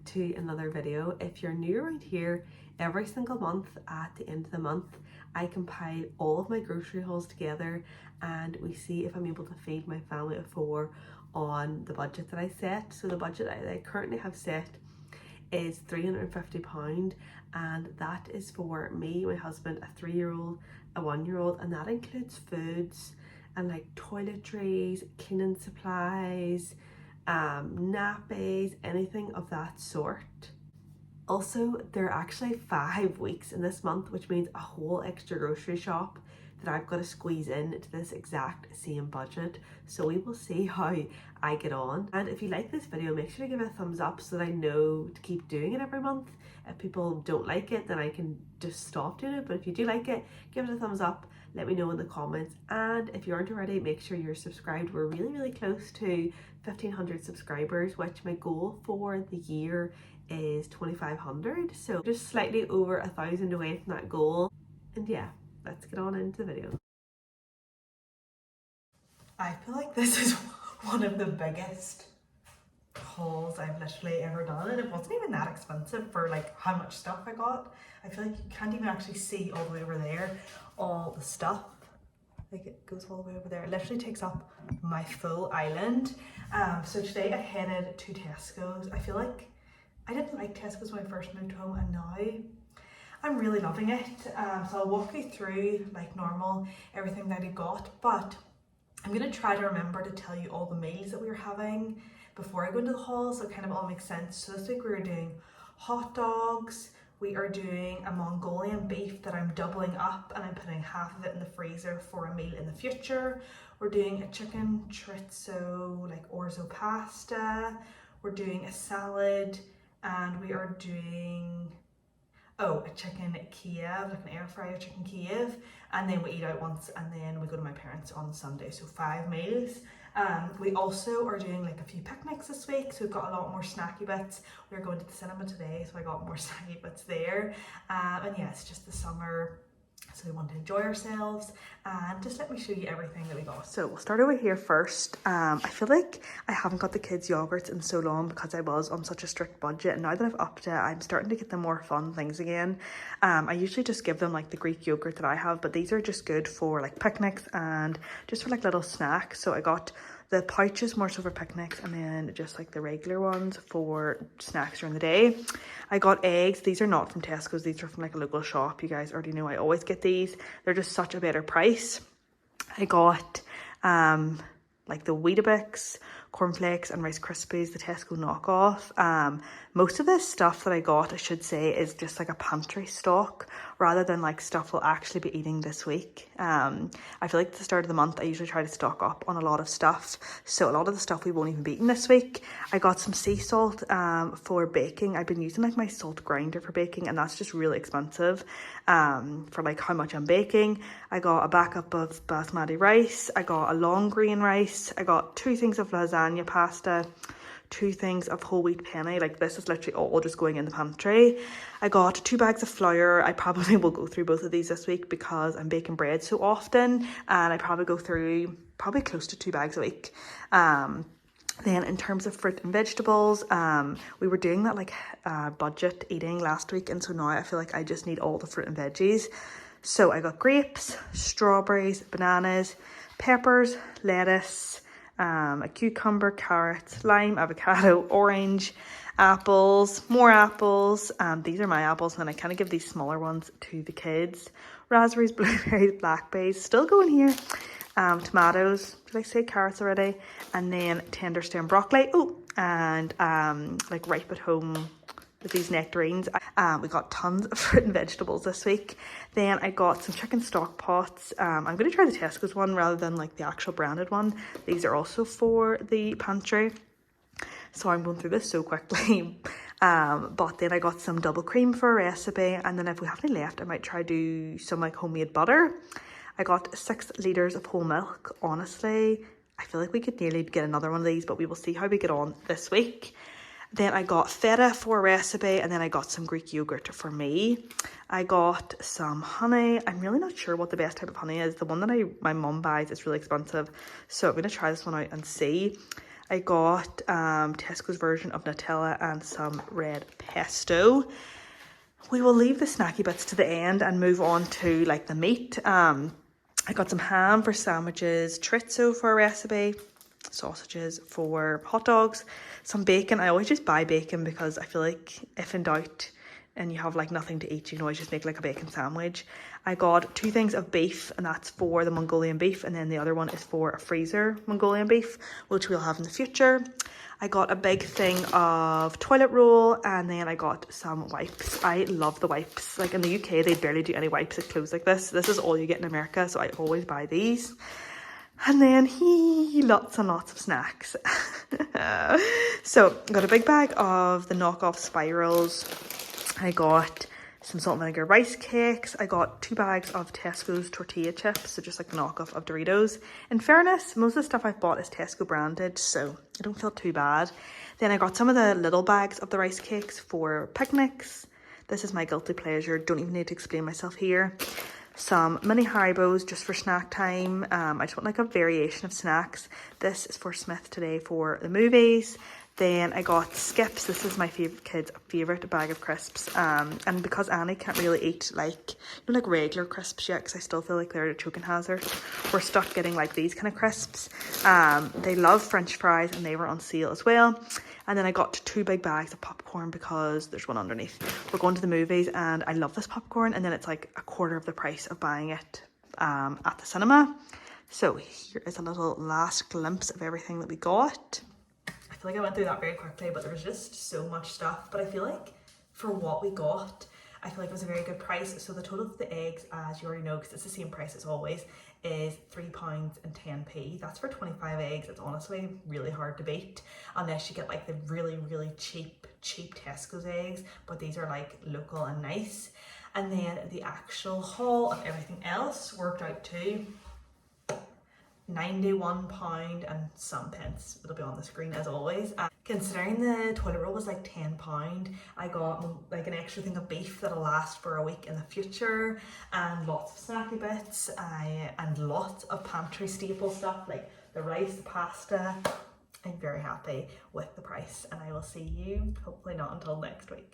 to another video. If you're new around here, every single month at the end of the month I compile all of my grocery hauls together and we see if I'm able to feed my family of 4 on the budget that I set. So the budget I currently have set is £350, and that is for me, my husband, a 3-year-old, a 1-year-old, and that includes foods and like toiletries, cleaning supplies, nappies, anything of that sort. Also, there are actually 5 weeks in this month, which means a whole extra grocery shop that I've got to squeeze in to this exact same budget. So we will see how I get on. And if you like this video, make sure to give it a thumbs up so that I know to keep doing it every month. If people don't like it, then I can just stop doing it. But if you do like it, give it a thumbs up. Let me know in the comments. And if you aren't already, make sure you're subscribed. We're really close to 1,500 subscribers, which my goal for the year is 2,500. So just slightly over 1,000 away from that goal. And yeah, let's get on into the video. I feel like this is one of the biggest hauls I've literally ever done, and it wasn't even that expensive for like how much stuff I got. I feel like you can't even actually see all the way over there all the stuff. Like it goes all the way over there. It literally takes up my full island. So today I headed to Tesco's. I feel like I didn't like Tesco's when I first moved home, and now I'm really loving it. So I'll walk you through like normal everything that I got, but I'm gonna try to remember to tell you all the meals that we were having before I go into the haul, so it kind of all makes sense. So this week we were doing hot dogs, we are doing a Mongolian beef that I'm doubling up and I'm putting half of it in the freezer for a meal in the future. We're doing a chicken chorizo, like orzo pasta. We're doing a salad, and we are doing a chicken Kiev, like an air fryer chicken Kiev, and then we eat out once and then we go to my parents on Sunday, so 5 meals. We also are doing like a few picnics this week, so we've got a lot more snacky bits. We're going to the cinema today, so I got more snacky bits there. And yeah, it's just the summer, so we want to enjoy ourselves, and just let me show you everything that we got. So we'll start over here first. I feel like I haven't got the kids yogurts in so long because I was on such a strict budget, and now that I've upped it, I'm starting to get them more fun things again. I usually just give them like the Greek yogurt that I have, but these are just good for like picnics and just for like little snacks. So I got the pouches more so for picnics, and then just like the regular ones for snacks during the day. I got eggs. These are not from Tesco's. These are from like a local shop. You guys already know I always get these. They're just such a better price. I got like the Weetabix, cornflakes and Rice Krispies, the Tesco knockoff. Most of this stuff that I got, I should say, is just like a pantry stock rather than like stuff we'll actually be eating this week. I feel like at the start of the month I usually try to stock up on a lot of stuff, so a lot of the stuff we won't even be eating this week. I got some sea salt for baking. I've been using like my salt grinder for baking, and that's just really expensive for like how much I'm baking. I got a backup of basmati rice. I got a long grain rice. I got 2 things of lasagna pasta, 2 things of whole wheat penne. Like this is literally all just going in the pantry. I got 2 bags of flour. I probably will go through both of these this week because I'm baking bread so often, and I probably go through close to 2 bags a week. Then in terms of fruit and vegetables, we were doing that like budget eating last week, and so now I feel like I just need all the fruit and veggies. So I got grapes, strawberries, bananas, peppers, lettuce, a cucumber, carrots, lime, avocado, orange, apples, more apples. These are my apples, and then I kind of give these smaller ones to the kids. Raspberries, blueberries, blackberries, still going here. Tomatoes, did I say carrots already? And then tender stem broccoli. Oh, and like ripe at home with these nectarines. We got tons of fruit and vegetables this week. Then I got some chicken stock pots. I'm going to try the Tesco's one rather than like the actual branded one. These are also for the pantry. So I'm going through this so quickly. But then I got some double cream for a recipe. And then if we have any left, I might try do some like homemade butter. I got 6 litres of whole milk. Honestly, I feel like we could nearly get another one of these, but we will see how we get on this week. Then I got feta for a recipe, and then I got some Greek yogurt for me. I got some honey. I'm really not sure what the best type of honey is. The one that my mum buys is really expensive, so I'm going to try this one out and see. I got Tesco's version of Nutella and some red pesto. We will leave the snacky bits to the end and move on to like the meat. I got some ham for sandwiches, chorizo for a recipe, sausages for hot dogs, some bacon. I always just buy bacon because I feel like if in doubt and you have like nothing to eat, you can always just make like a bacon sandwich. I got 2 things of beef, and that's for the Mongolian beef, and then the other one is for a freezer Mongolian beef, which we'll have in the future. I got a big thing of toilet roll, and then I got some wipes. I love the wipes. Like in the UK, they barely do any wipes at clothes like this. This is all you get in America, so I always buy these. And then lots and lots of snacks. So I got a big bag of the knockoff spirals. I got some salt and vinegar rice cakes. I got 2 bags of Tesco's tortilla chips, so just like the knockoff of Doritos. In fairness, most of the stuff I've bought is Tesco branded, so I don't feel too bad. Then I got some of the little bags of the rice cakes for picnics. This is my guilty pleasure, don't even need to explain myself here. Some mini Haribos just for snack time. I just want like a variation of snacks. This is for Smith today for the movies. Then I got Skips. This is my kid's favourite bag of crisps. And because Annie can't really eat like, like regular crisps yet, because I still feel like they're a choking hazard, we're stuck getting like these kind of crisps. They love French fries, and they were on sale as well. And then I got 2 big bags of popcorn because there's one underneath. We're going to the movies, and I love this popcorn, and then it's like a quarter of the price of buying it at the cinema. So here is a little last glimpse of everything that we got. I feel like I went through that very quickly, but there was just so much stuff. But I feel like for what we got, I feel like it was a very good price. So the total of the eggs, as you already know, because it's the same price as always, is £3.10. That's for 25 eggs. It's honestly really hard to beat unless you get like the really, really cheap Tesco's eggs. But these are like local and nice. And then the actual haul of everything else worked out to £91 and some pence. It'll be on the screen as always. Considering the toilet roll was like £10, I got like an extra thing of beef that'll last for a week in the future, and lots of snacky bits, and lots of pantry staple stuff like the rice, the pasta. I'm very happy with the price, and I will see you hopefully not until next week.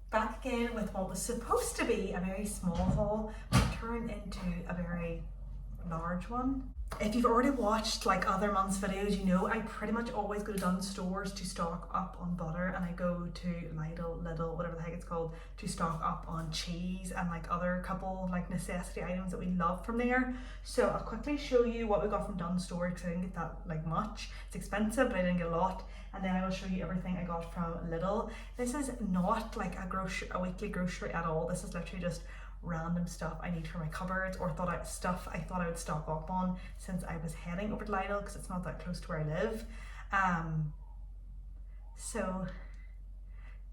Back again with what was supposed to be a very small haul, but turned into a very large one. If you've already watched like other months' videos, you know I pretty much always go to Dunnes Stores to stock up on butter, and I go to Lidl, whatever the heck it's called, to stock up on cheese and like other couple like necessity items that we love from there. So I'll quickly show you what we got from Dunnes Stores, because I didn't get that like much. It's expensive, but I didn't get a lot. And then I will show you everything I got from Lidl. This is not like a weekly grocery at all. This is literally just random stuff I need for my cupboards, or stuff I thought I would stock up on since I was heading over to Lidl, because it's not that close to where I live. So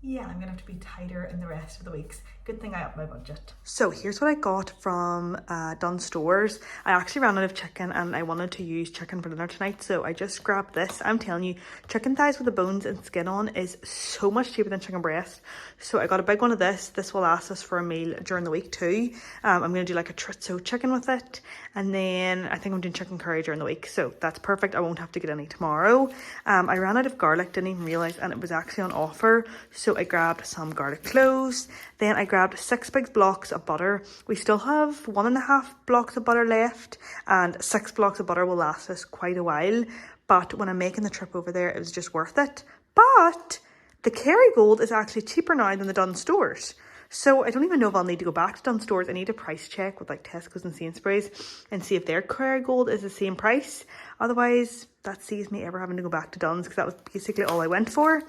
yeah, I'm gonna have to be tighter in the rest of the weeks. Good thing I upped my budget. So here's what I got from Dunnes Stores. I actually ran out of chicken, and I wanted to use chicken for dinner tonight, so I just grabbed this. I'm telling you, chicken thighs with the bones and skin on is so much cheaper than chicken breast. So I got a big one of this. This will last us for a meal during the week too. I'm gonna do like a chorizo chicken with it, and then I think I'm doing chicken curry during the week, so that's perfect. I won't have to get any tomorrow. I ran out of garlic, didn't even realize, and it was actually on offer, so I grabbed some garlic cloves. Then I grabbed 6 big blocks of butter. We still have 1.5 blocks of butter left, and 6 blocks of butter will last us quite a while. But when I'm making the trip over there, it was just worth it. But the Kerrygold is actually cheaper now than the Dunnes Stores. So I don't even know if I'll need to go back to Dunnes Stores. I need to price check with like Tesco's and Sainsbury's and see if their Kerrygold is the same price. Otherwise, that saves me ever having to go back to Dunnes, because that was basically all I went for.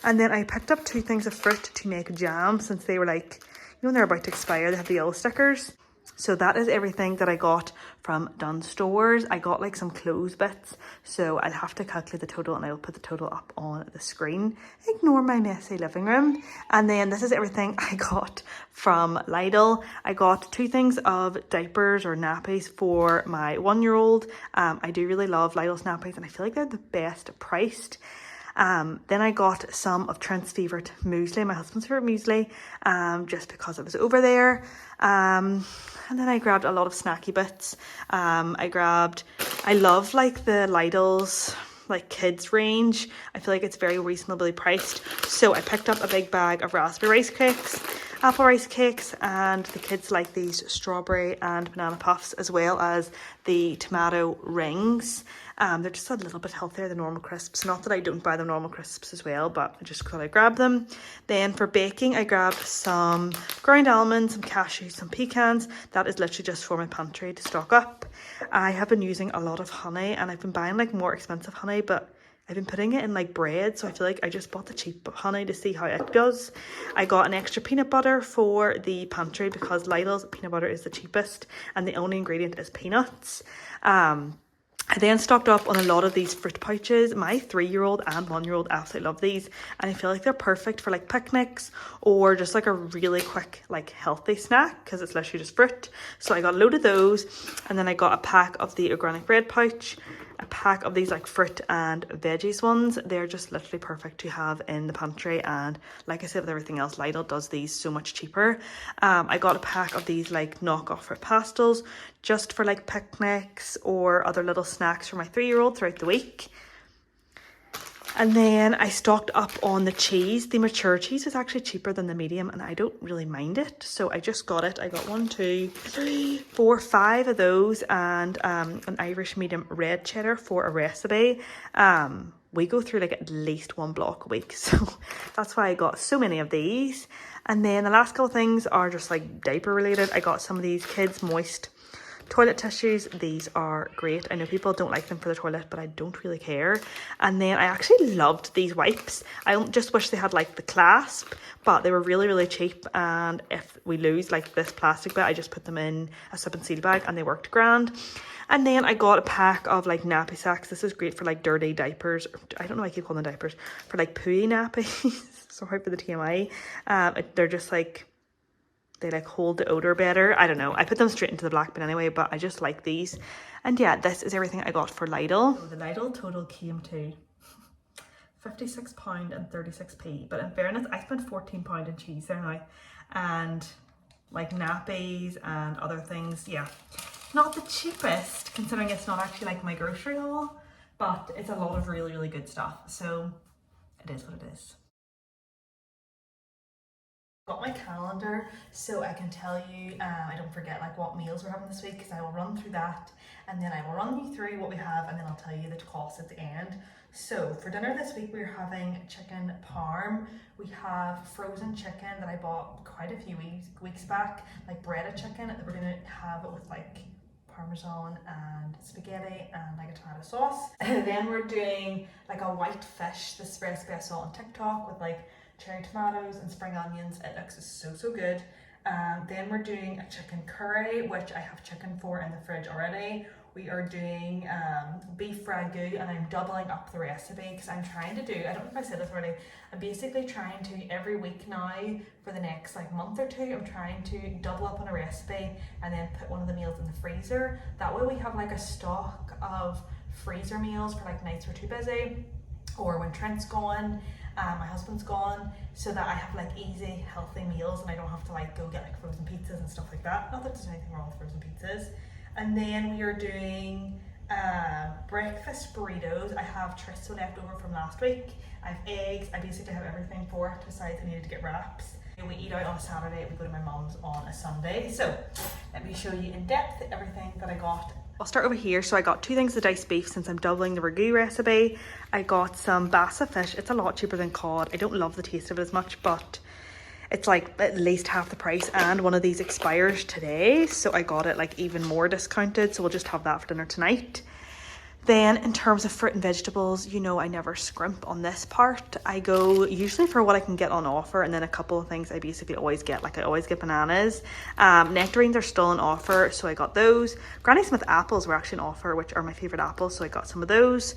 And then I picked up 2 things of fruit to make jam, since they were like, you know, when they're about to expire, they have the yellow stickers. So that is everything that I got from Dunnes Stores. I got like some clothes bits, so I'll have to calculate the total, and I'll put the total up on the screen. Ignore my messy living room. And then this is everything I got from Lidl. I got 2 things of diapers or nappies for my 1-year-old. I do really love Lidl's nappies, and I feel like they're the best priced. Then I got some of Trent's favourite muesli, my husband's favourite muesli, just because it was over there. And then I grabbed a lot of snacky bits. I love like the Lidl's like kids range. I feel like it's very reasonably priced. So I picked up a big bag of raspberry rice cakes, apple rice cakes, and the kids like these strawberry and banana puffs, as well as the tomato rings. They're just a little bit healthier than normal crisps. Not that I don't buy the normal crisps as well, but I just thought I'd grab them. Then for baking, I grabbed some ground almonds, some cashews, some pecans. That is literally just for my pantry to stock up. I have been using a lot of honey, and I've been buying like more expensive honey, but I've been putting it in like bread, so I feel like I just bought the cheap honey to see how it does. I got an extra peanut butter for the pantry because Lidl's peanut butter is the cheapest and the only ingredient is peanuts. I then stocked up on a lot of these fruit pouches. My 3-year-old and 1-year-old absolutely love these, and I feel like they're perfect for like picnics or just like a really quick like healthy snack because it's literally just fruit. So I got a load of those, and then I got a pack of the organic bread pouch, a pack of these like fruit and veggies ones. They're just literally perfect to have in the pantry, and like I said with everything else, Lidl does these so much cheaper. I got a pack of these like knockoff fruit pastels just for like picnics or other little snacks for my 3-year-old throughout the week. And then I stocked up on the cheese. The mature cheese is actually cheaper than the medium, and I don't really mind it, so I just got it. I got 1, 2, 3, 4, 5 of those, and an Irish medium red cheddar for a recipe. We go through like at least 1 block a week, so that's why I got so many of these. And then the last couple things are just like diaper related. I got some of these kids moist toilet tissues. These are great. I know people don't like them for the toilet, but I don't really care. And then I actually loved these wipes. I just wish they had like the clasp, but they were really, really cheap. And if we lose like this plastic bit, I just put them in a sip and seal bag and they worked grand. And then I got a pack of like nappy sacks. This is great for like dirty diapers. I don't know why I keep calling them diapers. For like pooey nappies. Sorry for the TMI. They're just like, they like hold the odor better. I don't know. I put them straight into the black bin anyway, but I just like these. And yeah, this is everything I got for Lidl. So the Lidl total came to £56 and 36p. But in fairness, I spent £14 in cheese there now. And like nappies and other things, yeah. Not the cheapest, considering it's not actually like my grocery haul, but it's a lot of really, really good stuff. So it is what it is. Got my calendar so I can tell you, I don't forget like what meals we're having this week, because I will run through that and then I will run you through what we have, and then I'll tell you the cost at the end. So for dinner this week we're having chicken parm. We have frozen chicken that I bought quite a few weeks back, like breaded chicken that we're going to have it with like parmesan and spaghetti and like a tomato sauce. And then we're doing like a white fish, this recipe I saw on TikTok with like cherry tomatoes and spring onions. It looks so good. Then we're doing a chicken curry, which I have chicken for in the fridge already. We are doing beef ragu, and I'm doubling up the recipe because I'm trying to do, I don't know if I said this already, I'm basically trying to every week now for the next like month or two, I'm trying to double up on a recipe and then put one of the meals in the freezer. That way we have like a stock of freezer meals for like nights we're too busy, or when Trent's gone, my husband's gone, so that I have like easy, healthy meals and I don't have to like go get like frozen pizzas and stuff like that. Not that there's anything wrong with frozen pizzas. And then we are doing breakfast burritos. I have chorizo left over from last week. I have eggs. I basically have everything for it besides I needed to get wraps. We eat out on a Saturday, we go to my mum's on a Sunday. So let me show you in depth everything that I got. I'll start over here. So I got 2 things of diced beef since I'm doubling the ragu recipe. I got some bassa fish. It's a lot cheaper than cod. I don't love the taste of it as much, but it's like at least half the price, and one of these expires today, so I got it like even more discounted, so we'll just have that for dinner tonight. Then in terms of fruit and vegetables, you know I never scrimp on this part. I go usually for what I can get on offer, and then a couple of things I basically always get, like I always get bananas. Nectarines are still on offer, so I got those. Granny Smith apples were actually on offer, which are my favourite apples, so I got some of those.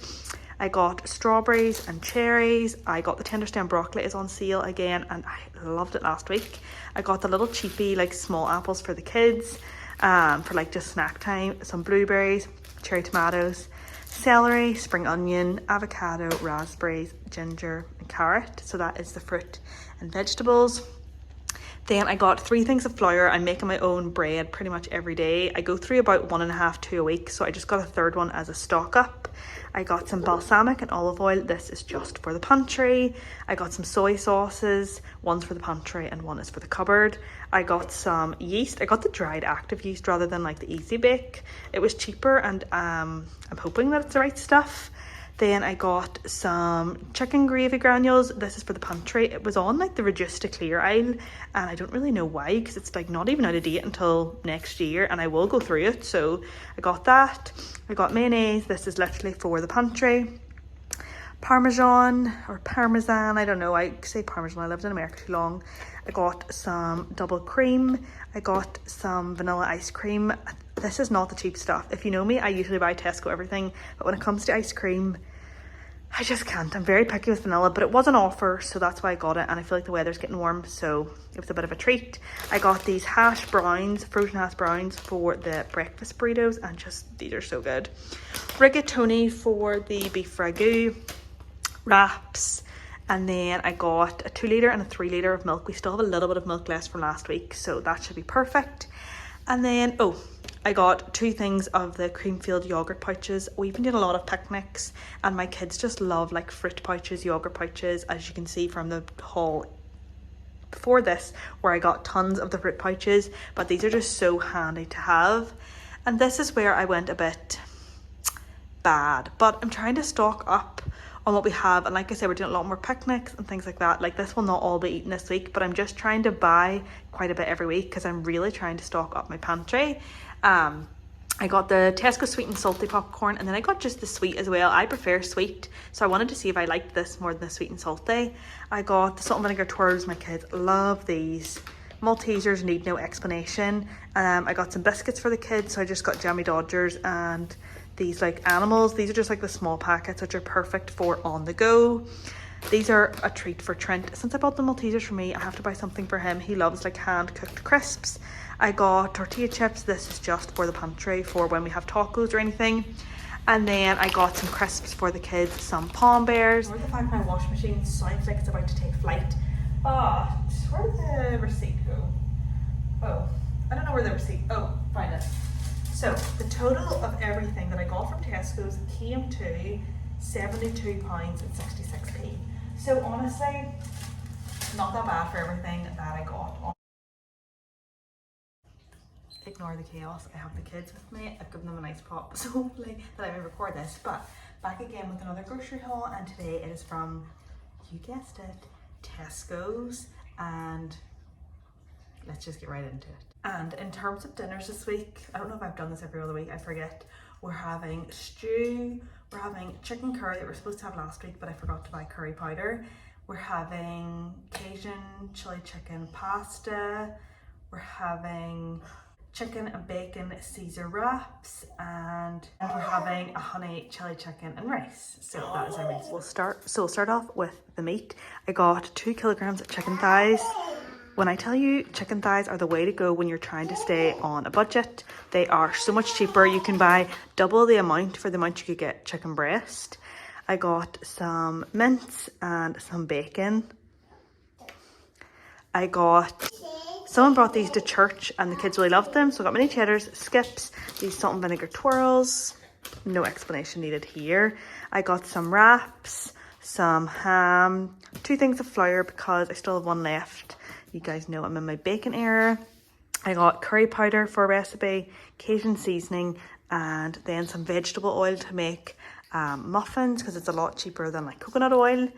I got strawberries and cherries. I got the tender stem broccoli is on sale again, and I loved it last week. I got the little cheapy like small apples for the kids, for like just snack time. Some blueberries, cherry tomatoes, celery, spring onion, avocado, raspberries, ginger and carrot. So that is the fruit and vegetables. Then I got 3 things of flour. I'm making my own bread pretty much every day. I go through about 1.5, 2 a week. So I just got a third one as a stock up. I got some balsamic and olive oil. This is just for the pantry. I got some soy sauces. One's for the pantry and one is for the cupboard. I got some yeast. I got the dried active yeast rather than like the easy bake. It was cheaper and I'm hoping that it's the right stuff. Then I got some chicken gravy granules. This is for the pantry. It was on like the reduced to clear aisle and I don't really know why because it's like not even out of date until next year and I will go through it. So I got that. I got mayonnaise. This is literally for the pantry. Parmesan or parmesan, I don't know. I say parmesan. I lived in America too long. I got some double cream. I got some vanilla ice cream. This is not the cheap stuff. If you know me, I usually buy Tesco everything, but when it comes to ice cream, I just can't. I'm very picky with vanilla, but it was an offer, so that's why I got it. And I feel like the weather's getting warm, so it was a bit of a treat. I got these hash browns, frozen hash browns for the breakfast burritos, and just, these are so good. Rigatoni for the beef ragu, wraps, and then I got a 2 litre and a 3 litre of milk. We still have a little bit of milk left from last week, so that should be perfect. And then, I got 2 things of the Creamfield yogurt pouches. We've been doing a lot of picnics and my kids just love like fruit pouches, yogurt pouches, as you can see from the haul before this where I got tons of the fruit pouches, but these are just so handy to have. And this is where I went a bit bad, but I'm trying to stock up on what we have, and like I said, we're doing a lot more picnics and things like that. Like this will not all be eaten this week, but I'm just trying to buy quite a bit every week because I'm really trying to stock up my pantry. I got the Tesco sweet and salty popcorn, and then I got just the sweet as well. I prefer sweet, so I wanted to see if I liked this more than the sweet and salty. I got the salt and vinegar twirls. My kids love these. Maltesers need no explanation. I got some biscuits for the kids, so I just got Jammy Dodgers and these like animals. These are just like the small packets which are perfect for on the go. These are a treat for Trent. Since I bought the Maltesers for me, I have to buy something for him. He loves like hand cooked crisps. I got tortilla chips. This is just for the pantry for when we have tacos or anything. And then I got some crisps for the kids, some Palm Bears. Where the fact my washing machine sounds like it's about to take flight, but where did the receipt go? Oh, I don't know where the receipt, find it. So the total of everything that I got from Tesco's came to £72.66. So honestly, not that bad for everything that I got. Ignore the chaos. I have the kids with me. I've given them a nice prop, so hopefully that I may record this. But back again with another grocery haul, and today it is from, you guessed it, Tesco's, and let's just get right into it. And in terms of dinners this week, I don't know if I've done this every other week, I forget. We're having stew, we're having chicken curry that we were supposed to have last week, but I forgot to buy curry powder. We're having Cajun chili chicken pasta. We're having chicken and bacon Caesar wraps, and we're having a honey chili chicken and rice. So that is our meat. We'll start off with the meat. I got 2 kilograms of chicken thighs. When I tell you chicken thighs are the way to go when you're trying to stay on a budget, they are so much cheaper. You can buy double the amount for the amount you could get chicken breast. I got some mince and some bacon. Someone brought these to church and the kids really loved them. So I got mini cheddars, skips, these salt and vinegar twirls. No explanation needed here. I got some wraps, some ham, 2 things of flour because I still have 1 left. You guys know I'm in my bacon era. I got curry powder for a recipe, Cajun seasoning, and then some vegetable oil to make muffins because it's a lot cheaper than like coconut oil.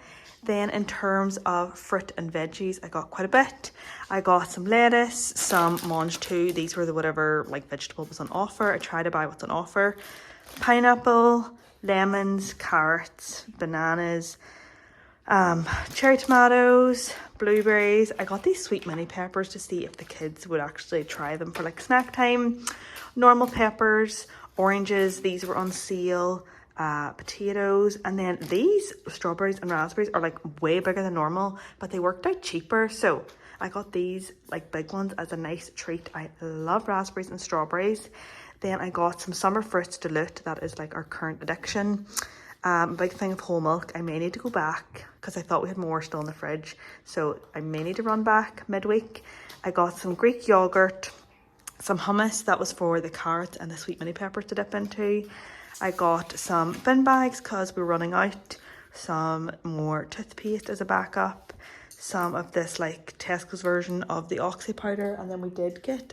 Then in terms of fruit and veggies, I got quite a bit. I got some lettuce, some mange too. These were the whatever like vegetable was on offer. I try to buy what's on offer. Pineapple, lemons, carrots, bananas, cherry tomatoes, blueberries. I got these sweet mini peppers to see if the kids would actually try them for like snack time. Normal peppers, oranges, these were on sale. Potatoes, and then these strawberries and raspberries are like way bigger than normal, but they worked out cheaper, so I got these like big ones as a nice treat. I love raspberries and strawberries. Then I got some summer fruits dilute, that is like our current addiction. A big thing of whole milk. I may need to go back because I thought we had more still in the fridge, so I may need to run back midweek. I got some Greek yogurt, some hummus, that was for the carrots and the sweet mini peppers to dip into. I got some bin bags because we were running out, some more toothpaste as a backup, some of this like Tesco's version of the Oxy powder, and then we did get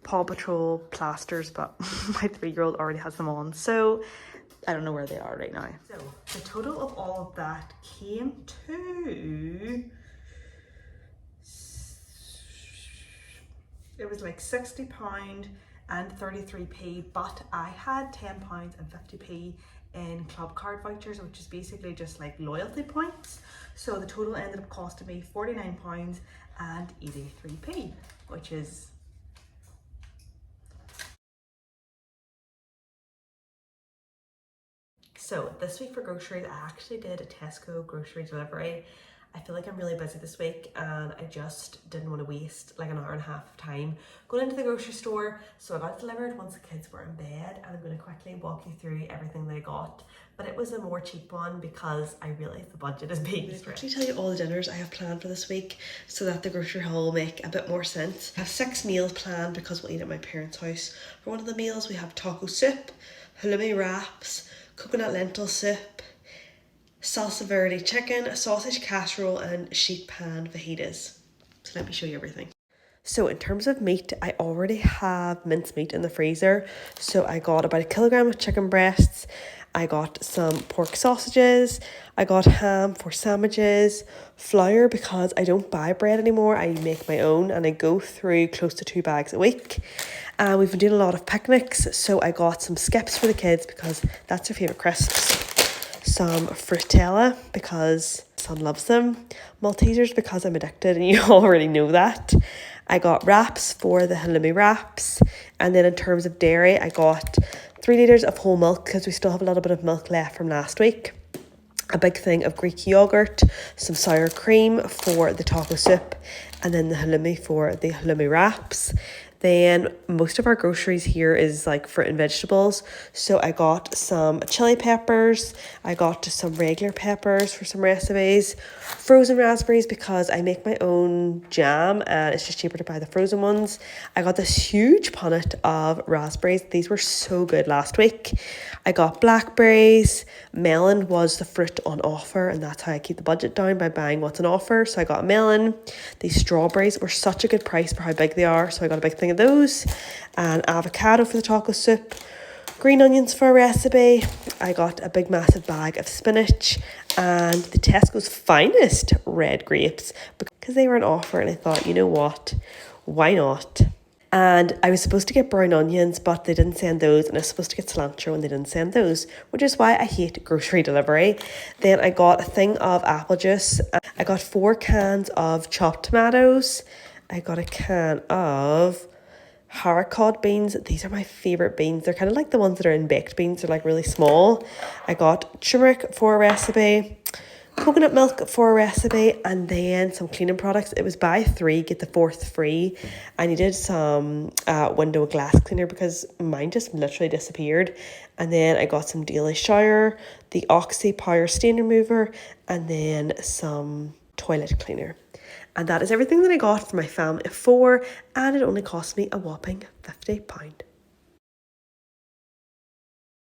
Paw Patrol plasters, but my 3-year-old already has them on, so I don't know where they are right now. So the total of all of that came to, it was like £60 and 33p, but I had £10 and 50p in club card vouchers, which is basically just like loyalty points. So the total ended up costing me £49 and 83p, which is so this week for groceries, I actually did a Tesco grocery delivery. I feel like I'm really busy this week and I just didn't want to waste like an hour and a half of time going into the grocery store. So I got it delivered once the kids were in bed, and I'm going to quickly walk you through everything that I got. But it was a more cheap one because I realised the budget is being stretched. I'll actually tell you all the dinners I have planned for this week so that the grocery haul will make a bit more sense. I have 6 meals planned because we'll eat at my parents' house. For one of the meals we have taco soup, halloumi wraps, coconut lentil soup, salsa verde chicken, sausage casserole, and sheet pan fajitas. So let me show you everything. So in terms of meat, I already have minced meat in the freezer. So I got about 1 kilogram of chicken breasts. I got some pork sausages. I got ham for sandwiches, flour because I don't buy bread anymore. I make my own and I go through close to 2 bags a week. And we've been doing a lot of picnics. So I got some skips for the kids because that's their favourite crisps. Some Frutella because son loves them. Maltesers because I'm addicted and you already know that. I got wraps for the halloumi wraps. And then in terms of dairy, I got 3 litres of whole milk because we still have a little bit of milk left from last week. A big thing of Greek yogurt, some sour cream for the taco soup, and then the halloumi for the halloumi wraps. Then most of our groceries here is like fruit and vegetables. So I got some chili peppers, I got some regular peppers for some recipes, frozen raspberries because I make my own jam and it's just cheaper to buy the frozen ones. I got this huge punnet of raspberries. These were so good last week. I got blackberries. Melon was the fruit on offer, and that's how I keep the budget down, by buying what's on offer. So I got a melon. These strawberries were such a good price for how big they are, so I got a big thing of those. And avocado for the taco soup. Green onions for a recipe. I got a big massive bag of spinach and the Tesco's finest red grapes because they were on offer, and I thought, you know what, why not? And I was supposed to get brown onions, but they didn't send those, and I was supposed to get cilantro and they didn't send those, which is why I hate grocery delivery. Then I got a thing of apple juice. I got 4 cans of chopped tomatoes. I got a can of haricot beans. These are my favourite beans. They're kind of like the ones that are in baked beans. They're like really small. I got turmeric for a recipe, coconut milk for a recipe, and then some cleaning products. It was buy 3 get the 4th free. I needed some window glass cleaner because mine just literally disappeared. And then I got some daily shower, the Oxy power stain remover, and then some toilet cleaner. And that is everything that I got for my family of 4, and it only cost me a whopping £50.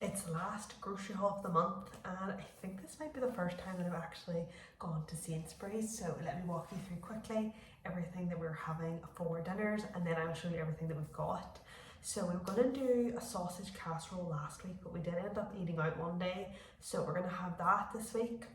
It's the last grocery haul of the month, and I think this might be the first time that I've actually gone to Sainsbury's. So let me walk you through quickly everything that we're having for dinners, and then I will show you everything that we've got. So we were going to do a sausage casserole last week, but we did end up eating out one day. So we're going to have that this week.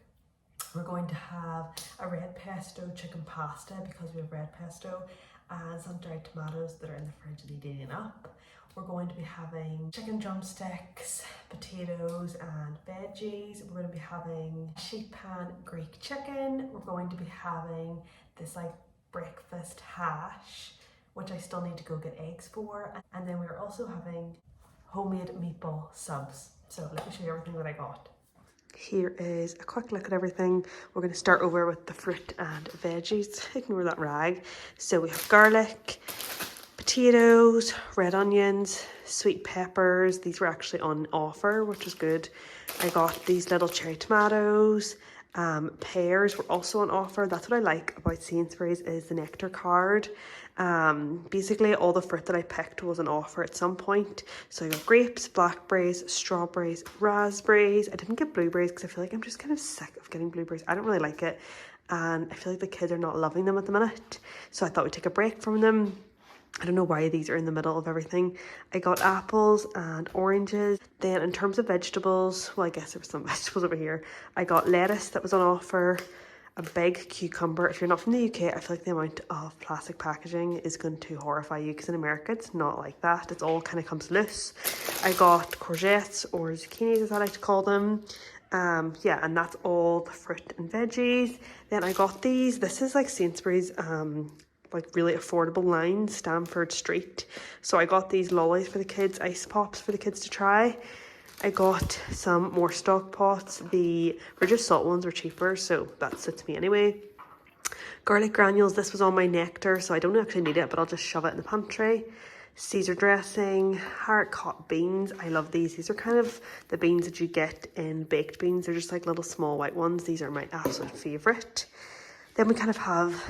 We're going to have a red pesto chicken pasta because we have red pesto, and some dried tomatoes that are in the fridge and need eating up. We're going to be having chicken drumsticks, potatoes and veggies. We're going to be having sheet pan Greek chicken. We're going to be having this like breakfast hash, which I still need to go get eggs for. And then we're also having homemade meatball subs. So let me show you everything that I got. Here is a quick look at everything. We're going to start over with the fruit and veggies. Ignore that rag. So we have garlic, potatoes, red onions, sweet peppers. These were actually on offer, which was good. I got these little cherry tomatoes. Pears were also on offer. That's what I like about Sainsbury's is the nectar card. Basically all the fruit that I picked was on offer at some point. So I got grapes, blackberries, strawberries, raspberries. I didn't get blueberries because I feel like I'm just kind of sick of getting blueberries. I don't really like it, and I feel like the kids are not loving them at the minute. So I thought we'd take a break from them. I don't know why these are in the middle of everything. I got apples and oranges. Then in terms of vegetables, well, I guess there was some vegetables over here. I got lettuce that was on offer, a big cucumber. If you're not from the UK, I feel like the amount of plastic packaging is going to horrify you because in America it's not like that. It's all kind of comes loose. I got courgettes or zucchinis as I like to call them. Yeah, and that's all the fruit and veggies. Then I got these. This is like Sainsbury's like really affordable line, Stamford Street. So I got these lollies for the kids, ice pops for the kids to try. I got some more stock pots. The British salt ones were cheaper, so that suits me anyway. Garlic granules, this was on my nectar, so I don't actually need it, but I'll just shove it in the pantry. Caesar dressing, haricot beans. I love these. These are kind of the beans that you get in baked beans. They're just like little small white ones. These are my absolute favourite. Then we kind of have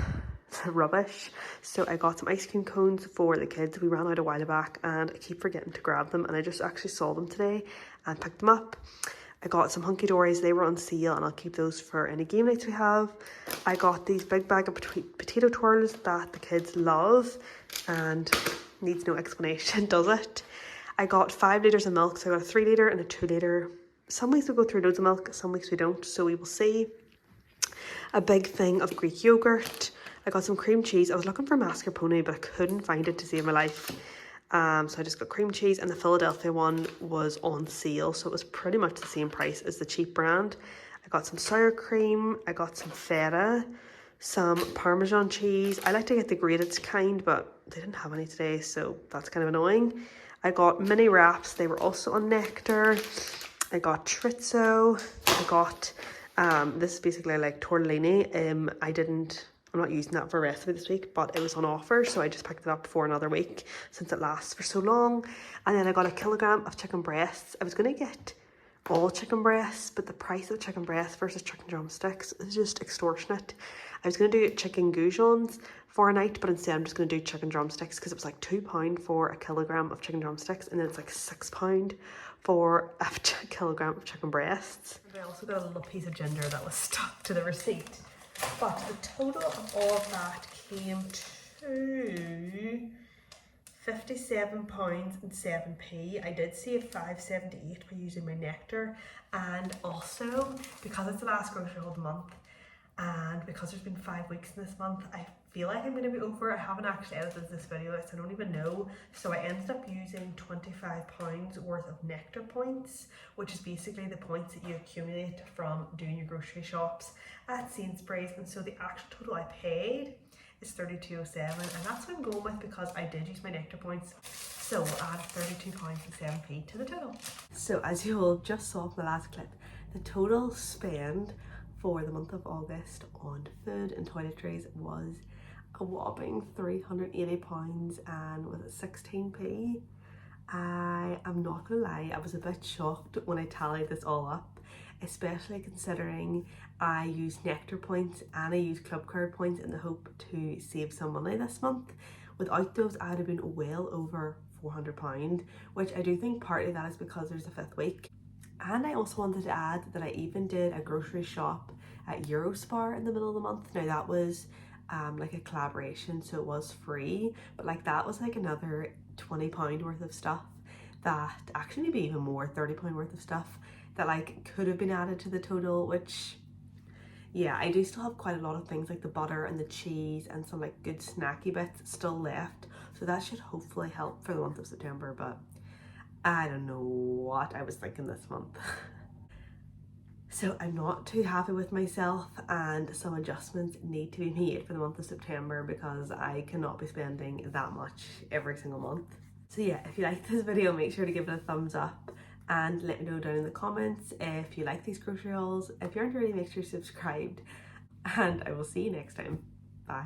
rubbish. So I got some ice cream cones for the kids. We ran out a while back and I keep forgetting to grab them, and I just actually saw them today and picked them up. I got some hunky dories. They were on sale and I'll keep those for any game nights we have. I got these big bag of potato twirls that the kids love and needs no explanation, does it? I got 5 litres of milk. So I got a 3 litre and a 2 litre. Some weeks we go through loads of milk, some weeks we don't, so we will see. A big thing of Greek yogurt. I got some cream cheese. I was looking for mascarpone, but I couldn't find it to save my life. So I just got cream cheese, and the Philadelphia one was on sale, so it was pretty much the same price as the cheap brand. I got some sour cream. I got some feta, some Parmesan cheese. I like to get the grated kind, but they didn't have any today, so that's kind of annoying. I got mini wraps. They were also on Nectar. I got chorizo. I got this is basically like tortellini. I'm not using that for recipe this week, but it was on offer, so I just picked it up for another week since it lasts for so long. And then I got a kilogram of chicken breasts. I was going to get all chicken breasts, but the price of chicken breasts versus chicken drumsticks is just extortionate. I was going to do chicken goujons for a night, but instead I'm just going to do chicken drumsticks because it was like £2 for a kilogram of chicken drumsticks, and then it's like £6 for a kilogram of chicken breasts. I also got a little piece of ginger that was stuck to the receipt. But the total of all of that came to £57.07. I did save £5.78 by using my Nectar, and also because it's the last grocery haul of the month and because there's been 5 weeks in this month, I feel like I'm going to be over. I haven't actually edited this video yet, so I don't even know. So I ended up using £25 worth of Nectar points, which is basically the points that you accumulate from doing your grocery shops at Sainsbury's. And so the actual total I paid is £32.07, and that's what I'm going with because I did use my Nectar points. So we'll add £32.07 to the total. So as you all just saw from the last clip, the total spend for the month of August on food and toiletries was a whopping £380 and was it 16p? I am not gonna lie, I was a bit shocked when I tallied this all up, especially considering I used Nectar points and I used Club Card points in the hope to save some money this month. Without those, I'd have been well over £400, which I do think partly that is because there's a 5th week. And I also wanted to add that I even did a grocery shop at Eurospar in the middle of the month. Now that was like a collaboration, so it was free, but like that was like another £20 worth of stuff that actually maybe even more, £30 worth of stuff that like could have been added to the total, which yeah, I do still have quite a lot of things like the butter and the cheese and some like good snacky bits still left, so that should hopefully help for the month of September, but I don't know what I was thinking this month. So I'm not too happy with myself, and some adjustments need to be made for the month of September because I cannot be spending that much every single month. So yeah, if you like this video, make sure to give it a thumbs up and let me know down in the comments if you like these grocery hauls. If you aren't already, make sure you're subscribed, and I will see you next time. Bye.